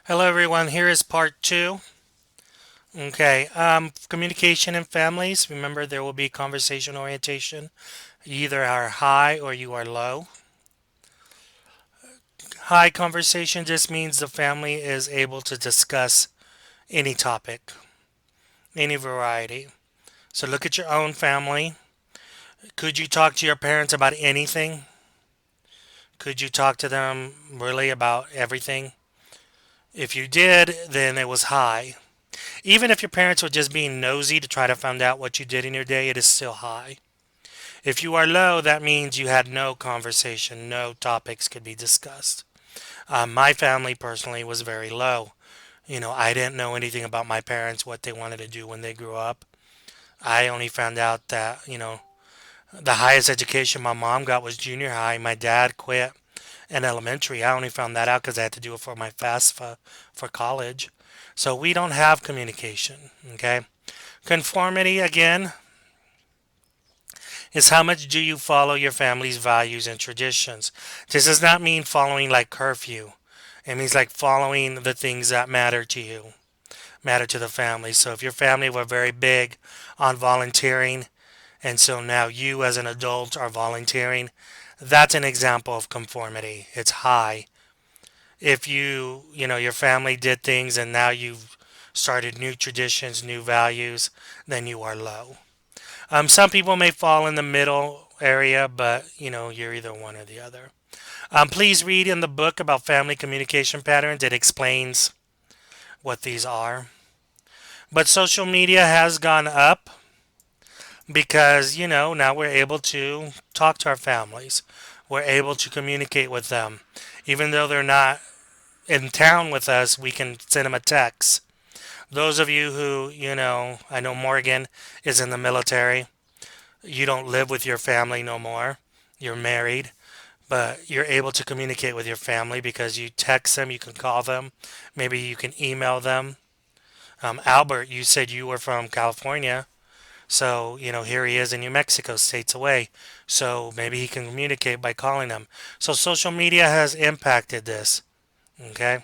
Hello, everyone. Here is part two. Okay, communication in families. Remember, there will be conversation orientation. You either are high or you are low. High conversation just means the family is able to discuss any topic, any variety. So look at your own family. Could you talk to your parents about anything? Could you talk to them really about everything? If you did, then it was high. Even if your parents were just being nosy to try to find out what you did in your day, it is still high. If you are low, that means you had no conversation, no topics could be discussed. My family personally was very low. I didn't know anything about my parents, what they wanted to do when they grew up. I only found out that, the highest education my mom got was junior high. My dad quit in elementary. I only found that out because I had to do it for my FAFSA for college. So we don't have communication, okay? Conformity, again, is how much do you follow your family's values and traditions. This does not mean following like curfew. It means like following the things that matter to you, matter to the family. So if your family were very big on volunteering, and so now you as an adult are volunteering, that's an example of conformity. It's high. If your family did things and now you've started new traditions, new values, then you are low. Some people may fall in the middle area, but you're either one or the other. Please read in the book about family communication patterns. It explains what these are. But social media has gone up because, now we're able to talk to our families. We're able to communicate with them. Even though they're not in town with us, we can send them a text. Those of you who, I know Morgan is in the military. You don't live with your family no more. You're married, but you're able to communicate with your family because you text them, you can call them, maybe you can email them. Albert, you said you were from California, so here he is in New Mexico, states away. So maybe he can communicate by calling them. So social media has impacted this. Okay,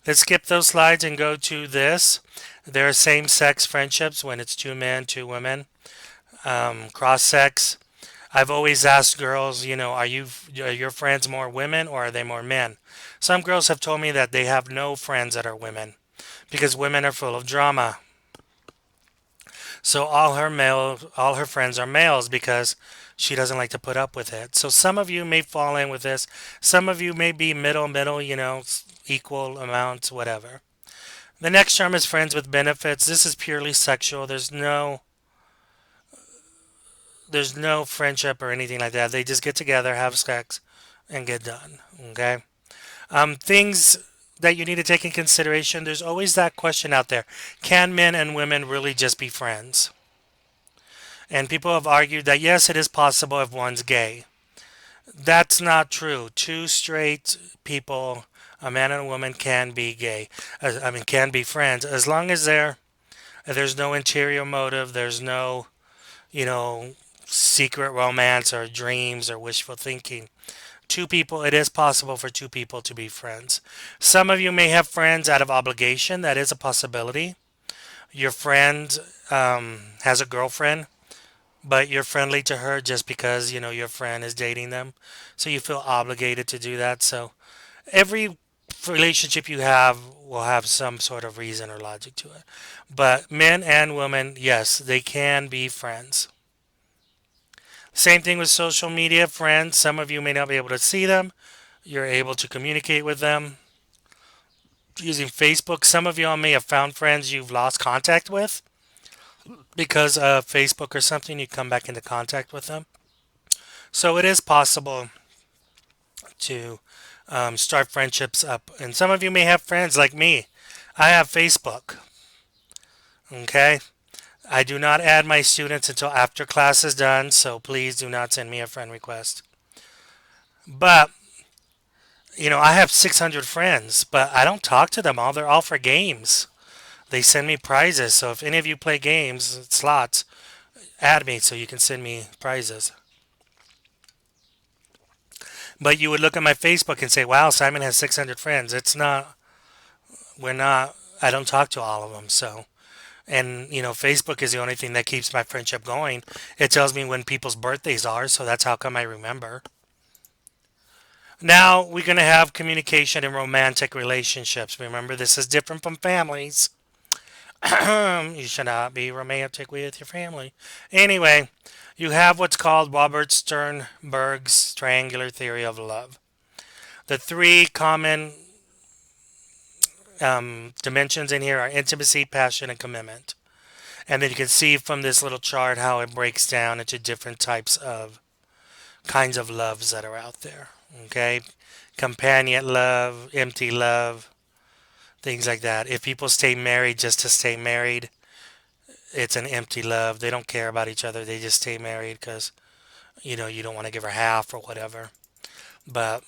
let's skip those slides and go to this. There are same-sex friendships when it's two men, two women. Cross-sex. I've always asked girls, are your friends more women or are they more men? Some girls have told me that they have no friends that are women because women are full of drama. So all her friends are males because she doesn't like to put up with it. So some of you may fall in with this. Some of you may be middle, equal amounts, whatever. The next term is friends with benefits. This is purely sexual. There's no friendship or anything like that. They just get together, have sex, and get done. Okay. Things that you need to take in consideration. There's always that question out there: can men and women really just be friends? And people have argued that yes, it is possible if one's gay. That's not true. Two straight people, a man and a woman, can be gay. I mean, can be friends as long as there's no interior motive. There's no you know secret romance or dreams or wishful thinking. Two people, it is possible for two people to be friends. Some of you may have friends out of obligation. That is a possibility. Your friend has a girlfriend, but you're friendly to her just because your friend is dating them, so you feel obligated to do that. So every relationship you have will have some sort of reason or logic to it. But men and women, yes, they can be friends. Same thing with social media friends. Some of you may not be able to see them. You're able to communicate with them using Facebook. Some of y'all may have found friends you've lost contact with because of Facebook or something. You come back into contact with them. So it is possible to start friendships up. And some of you may have friends like me. I have Facebook. Okay. I do not add my students until after class is done, so please do not send me a friend request. But, I have 600 friends, but I don't talk to them all. They're all for games. They send me prizes, so if any of you play games, slots, add me so you can send me prizes. But you would look at my Facebook and say, wow, Simon has 600 friends. It's not. we're not. I don't talk to all of them, so. And Facebook is the only thing that keeps my friendship going. It tells me when people's birthdays are, so that's how come I remember. Now we're going to have communication in romantic relationships. Remember, this is different from families. You should not be romantic with your family. Anyway, you have what's called Robert Sternberg's triangular theory of love. The three common dimensions in here are intimacy, passion, and commitment. And then you can see from this little chart how it breaks down into different types of kinds of loves that are out there. Okay? Companion love, empty love, things like that. If people stay married just to stay married, it's an empty love. They don't care about each other. They just stay married because, you don't want to give her half or whatever. But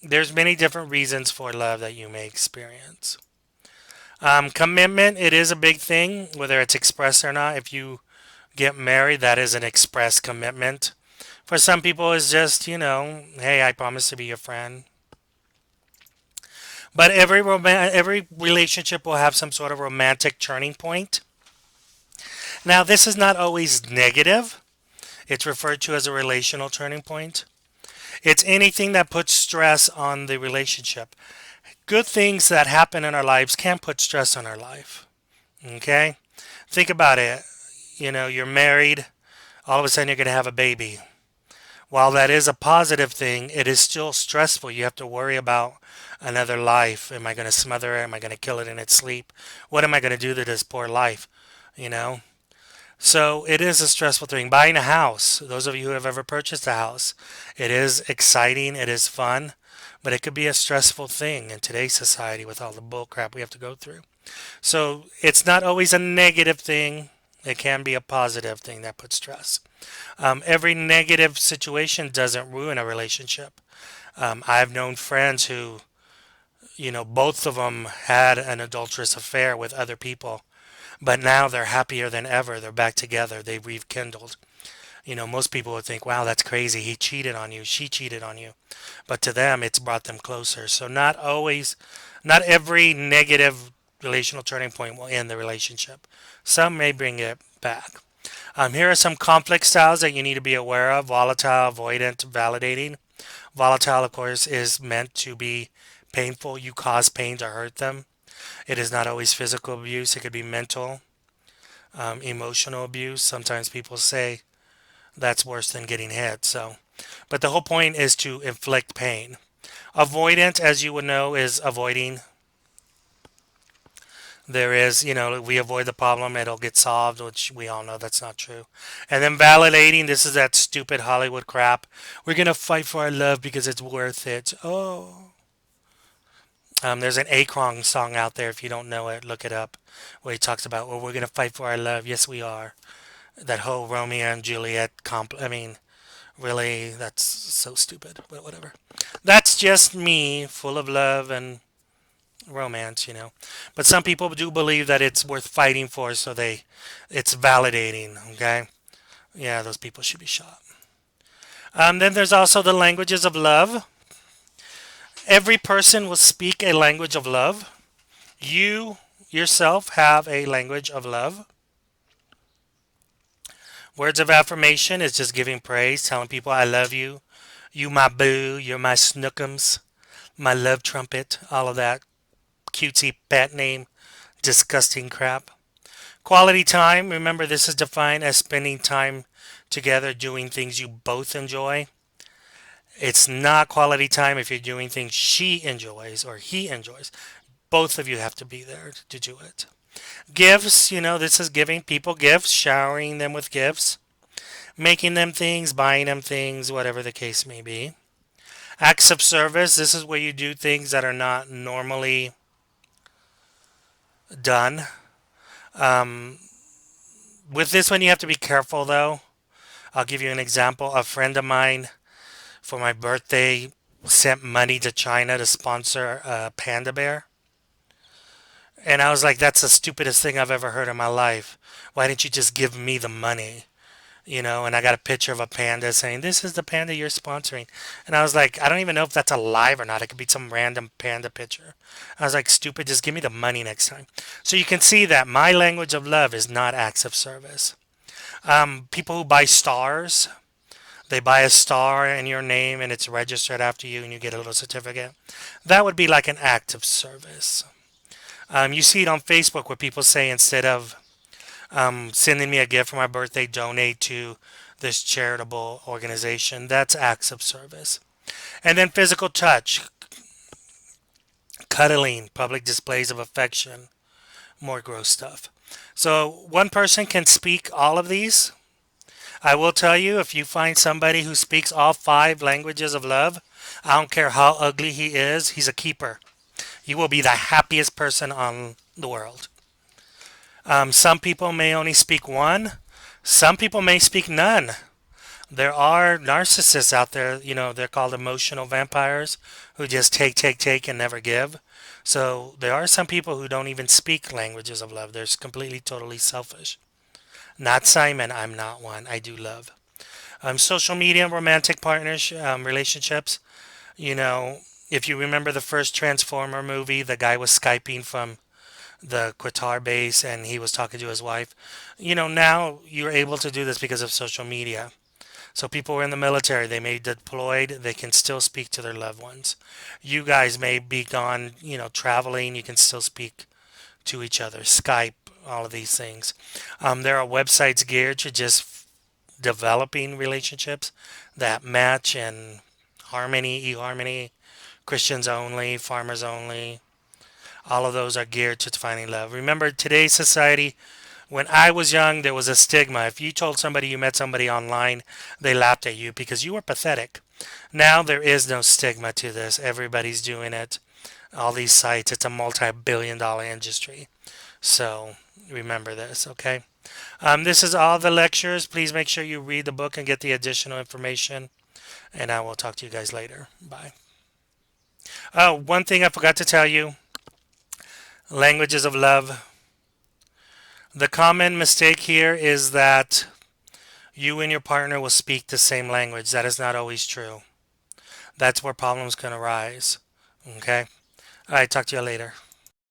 there's many different reasons for love that you may experience. Commitment, it is a big thing, whether it's expressed or not. If you get married, that is an express commitment. For some people, it's just, hey, I promise to be your friend. But every relationship will have some sort of romantic turning point. Now, this is not always negative. It's referred to as a relational turning point. It's anything that puts stress on the relationship. Good things that happen in our lives can put stress on our life. Okay? Think about it. You're married, all of a sudden you're going to have a baby. While that is a positive thing, it is still stressful. You have to worry about another life. Am I going to smother it? Am I going to kill it in its sleep? What am I going to do to this poor life? You know? So it is a stressful thing. Buying a house, those of you who have ever purchased a house, it is exciting, it is fun, but it could be a stressful thing in today's society with all the bull crap we have to go through. So it's not always a negative thing. It can be a positive thing that puts stress. Every negative situation doesn't ruin a relationship. I've known friends who, both of them had an adulterous affair with other people, but now they're happier than ever. They're back together. They've rekindled. Most people would think, wow, that's crazy. He cheated on you. She cheated on you. But to them, it's brought them closer. So not every negative relational turning point will end the relationship. Some may bring it back. Here are some conflict styles that you need to be aware of: volatile, avoidant, validating. Volatile, of course, is meant to be painful. You cause pain to hurt them. It is not always physical abuse, it could be mental, emotional abuse. Sometimes people say that's worse than getting hit. But the whole point is to inflict pain. Avoidant, as you would know, is avoiding. There is, we avoid the problem, it'll get solved, which we all know that's not true. And then validating, this is that stupid Hollywood crap. We're going to fight for our love because it's worth it. Oh. There's an Akron song out there. If you don't know it, look it up. Where he talks about, well, we're going to fight for our love. Yes, we are. That whole Romeo and Juliet I mean, really, that's so stupid, but whatever. That's just me, full of love and romance. But some people do believe that it's worth fighting for, so it's validating, okay? Yeah, those people should be shot. Then there's also the languages of love. Every person will speak a language of love. You yourself have a language of love. Words of affirmation is just giving praise, telling people I love you. You my boo, you're my snookums, my love trumpet, all of that cutesy pet name, disgusting crap. Quality time, remember this is defined as spending time together doing things you both enjoy. It's not quality time if you're doing things she enjoys or he enjoys. Both of you have to be there to do it. Gifts, this is giving people gifts, showering them with gifts, making them things, buying them things, whatever the case may be. Acts of service, this is where you do things that are not normally done. Um, with this one, you have to be careful though. I'll give you an example. A friend of mine, for my birthday, sent money to China to sponsor a panda bear. And I was like, that's the stupidest thing I've ever heard in my life. Why didn't you just give me the money? and I got a picture of a panda saying, "This is the panda you're sponsoring." And I was like, I don't even know if that's alive or not. It could be some random panda picture. I was like, stupid, just give me the money next time. So you can see that my language of love is not acts of service. People who buy stars, they buy a star in your name and it's registered after you and you get a little certificate. That would be like an act of service. You see it on Facebook where people say instead of sending me a gift for my birthday, donate to this charitable organization. That's acts of service. And then physical touch, cuddling, public displays of affection, more gross stuff. So one person can speak all of these. I will tell you, if you find somebody who speaks all five languages of love, I don't care how ugly he is, he's a keeper. You will be the happiest person on the world. Some people may only speak one. Some people may speak none. There are narcissists out there, they're called emotional vampires who just take, take, take and never give. So there are some people who don't even speak languages of love. They're completely, totally selfish. Not Simon, I'm not one. I do love. Social media, romantic partners, relationships. You know, if you remember the first Transformer movie, the guy was Skyping from the Qatar base and he was talking to his wife. Now you're able to do this because of social media. So people who are in the military, they may deployed, they can still speak to their loved ones. You guys may be gone, traveling, you can still speak to each other. Skype, all of these things. There are websites geared to just developing relationships that match and harmony, eHarmony, Christians only, farmers only. All of those are geared to finding love. Remember, today's society, when I was young, there was a stigma. If you told somebody you met somebody online, they laughed at you because you were pathetic. Now there is no stigma to this. Everybody's doing it. All these sites, it's a multi-billion-dollar industry. So remember this, okay? This is all the lectures. Please make sure you read the book and get the additional information. And I will talk to you guys later. Bye. Oh, one thing I forgot to tell you, languages of love. The common mistake here is that you and your partner will speak the same language. That is not always true. That's where problems can arise. Okay? All right, talk to you later.